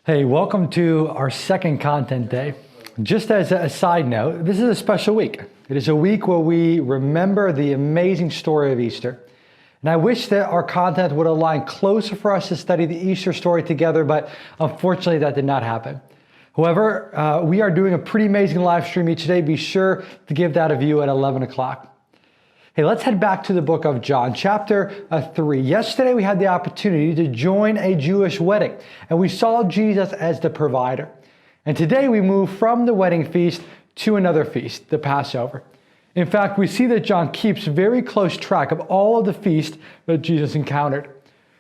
Hey, welcome to our second content day. Just as a side note, this is a special week. It is a week where we remember the amazing story of Easter. And I wish that our content would align closer for us to study the Easter story together, but unfortunately that did not happen. However, we are doing a pretty amazing live stream each day. Be sure to give that a view at 11 o'clock. Hey, let's head back to the book of John, chapter 3. Yesterday, we had the opportunity to join a Jewish wedding, and we saw Jesus as the provider. And today, we move from the wedding feast to another feast, the Passover. In fact, we see that John keeps very close track of all of the feasts that Jesus encountered.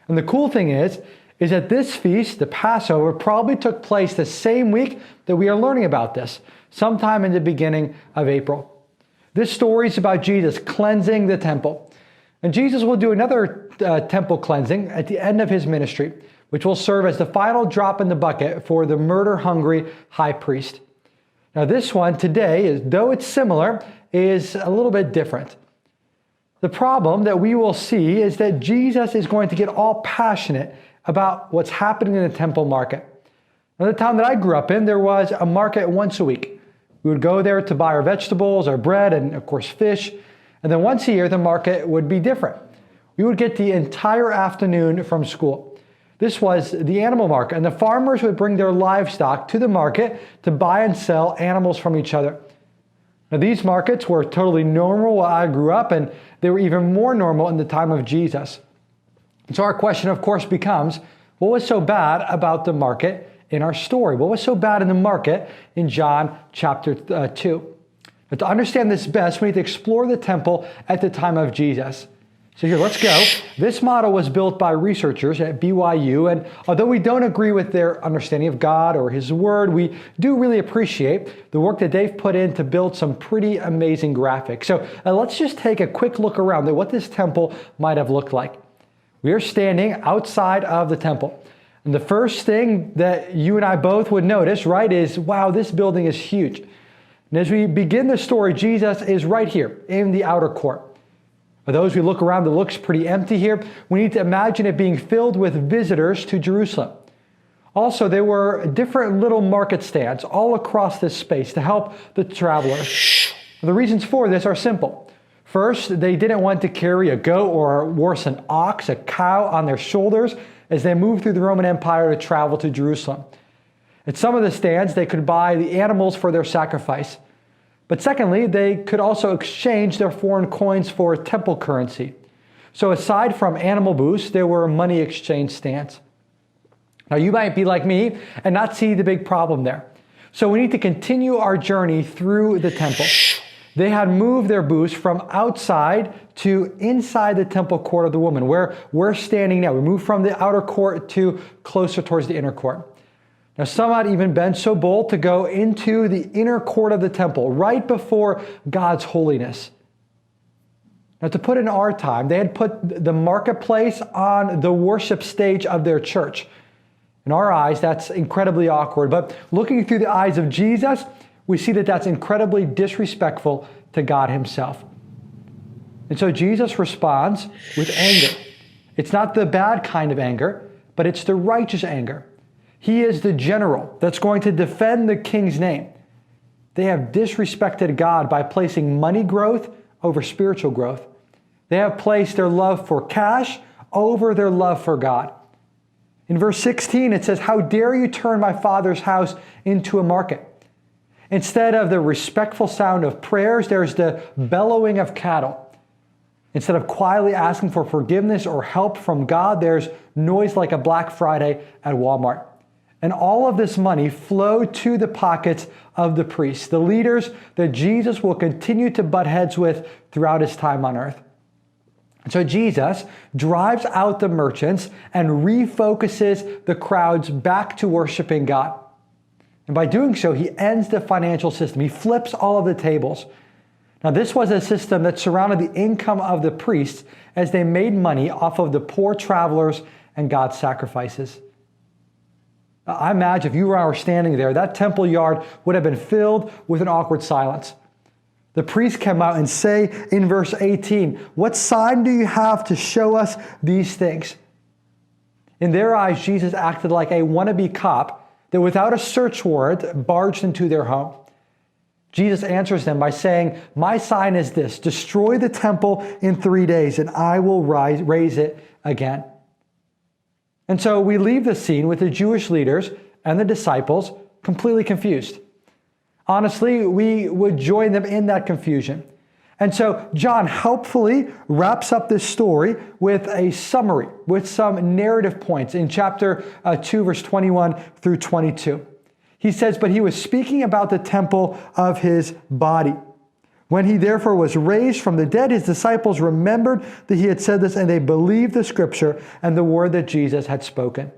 And the cool thing is that this feast, the Passover, probably took place the same week that we are learning about this, sometime in the beginning of April. This story is about Jesus cleansing the temple. And Jesus will do another temple cleansing at the end of his ministry, which will serve as the final drop in the bucket for the murder-hungry high priest. Now this one today, though it's similar, is a little bit different. The problem that we will see is that Jesus is going to get all passionate about what's happening in the temple market. Now, the town that I grew up in, there was a market once a week. We would go there to buy our vegetables, our bread, and of course fish. And then once a year, the market would be different. We would get the entire afternoon from school. This was the animal market, and the farmers would bring their livestock to the market to buy and sell animals from each other. Now, these markets were totally normal while I grew up, and they were even more normal in the time of Jesus. And so our question, of course, becomes, what was so bad about the market in our story? What was so bad in the market in John chapter 2? But to understand this best, we need to explore the temple at the time of Jesus. So here, let's go. This model was built by researchers at BYU, and although we don't agree with their understanding of God or His Word, we do really appreciate the work that they've put in to build some pretty amazing graphics. So let's just take a quick look around at what this temple might have looked like. We are standing outside of the temple. And the first thing that you and I both would notice, right, is, wow, this building is huge. And as we begin the story, Jesus is right here in the outer court. For those who look around, it looks pretty empty here. We need to imagine it being filled with visitors to Jerusalem. Also, there were different little market stands all across this space to help the travelers. The reasons for this are simple. First, they didn't want to carry a goat or worse, an ox, a cow on their shoulders as they moved through the Roman Empire to travel to Jerusalem. At some of the stands, they could buy the animals for their sacrifice. But secondly, they could also exchange their foreign coins for temple currency. So aside from animal booths, there were money exchange stands. Now you might be like me and not see the big problem there. So we need to continue our journey through the temple. They had moved their booths from outside to inside the temple court of the woman, where we're standing now. We moved from the outer court to closer towards the inner court. Now, some had even been so bold to go into the inner court of the temple, right before God's holiness. Now, to put in our time, they had put the marketplace on the worship stage of their church. In our eyes, that's incredibly awkward. But looking through the eyes of Jesus, we see that that's incredibly disrespectful to God Himself. And so Jesus responds with anger. It's not the bad kind of anger, but it's the righteous anger. He is the general that's going to defend the king's name. They have disrespected God by placing money growth over spiritual growth. They have placed their love for cash over their love for God. In verse 16, it says, "How dare you turn my Father's house into a market?" Instead of the respectful sound of prayers, there's the bellowing of cattle. Instead of quietly asking for forgiveness or help from God, there's noise like a Black Friday at Walmart. And all of this money flowed to the pockets of the priests, the leaders that Jesus will continue to butt heads with throughout His time on earth. And so Jesus drives out the merchants and refocuses the crowds back to worshiping God. And by doing so, He ends the financial system. He flips all of the tables. Now, this was a system that surrounded the income of the priests as they made money off of the poor travelers and God's sacrifices. I imagine if you were standing there, that temple yard would have been filled with an awkward silence. The priests come out and say in verse 18, "What sign do you have to show us these things?" In their eyes, Jesus acted like a wannabe cop that without a search warrant barged into their home. Jesus answers them by saying, "My sign is this: destroy the temple in 3 days, and I will raise it again." And so we leave the scene with the Jewish leaders and the disciples completely confused. Honestly, we would join them in that confusion. And so John helpfully wraps up this story with a summary, with some narrative points in chapter 2, verse 21 through 22. He says, "But he was speaking about the temple of his body. When he therefore was raised from the dead, his disciples remembered that he had said this, and they believed the scripture and the word that Jesus had spoken."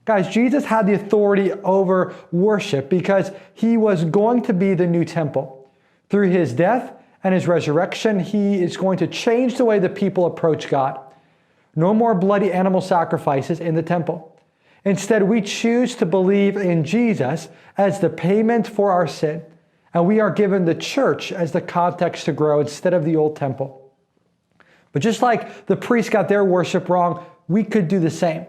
Guys, Jesus had the authority over worship because he was going to be the new temple. Through his death and his resurrection, he is going to change the way that people approach God. No more bloody animal sacrifices in the temple. Instead, we choose to believe in Jesus as the payment for our sin, and we are given the church as the context to grow instead of the old temple. But just like the priests got their worship wrong, we could do the same.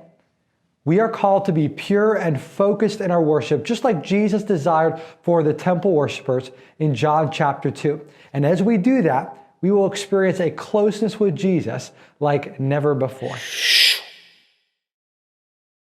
We are called to be pure and focused in our worship, just like Jesus desired for the temple worshipers in John chapter 2. And as we do that, we will experience a closeness with Jesus like never before.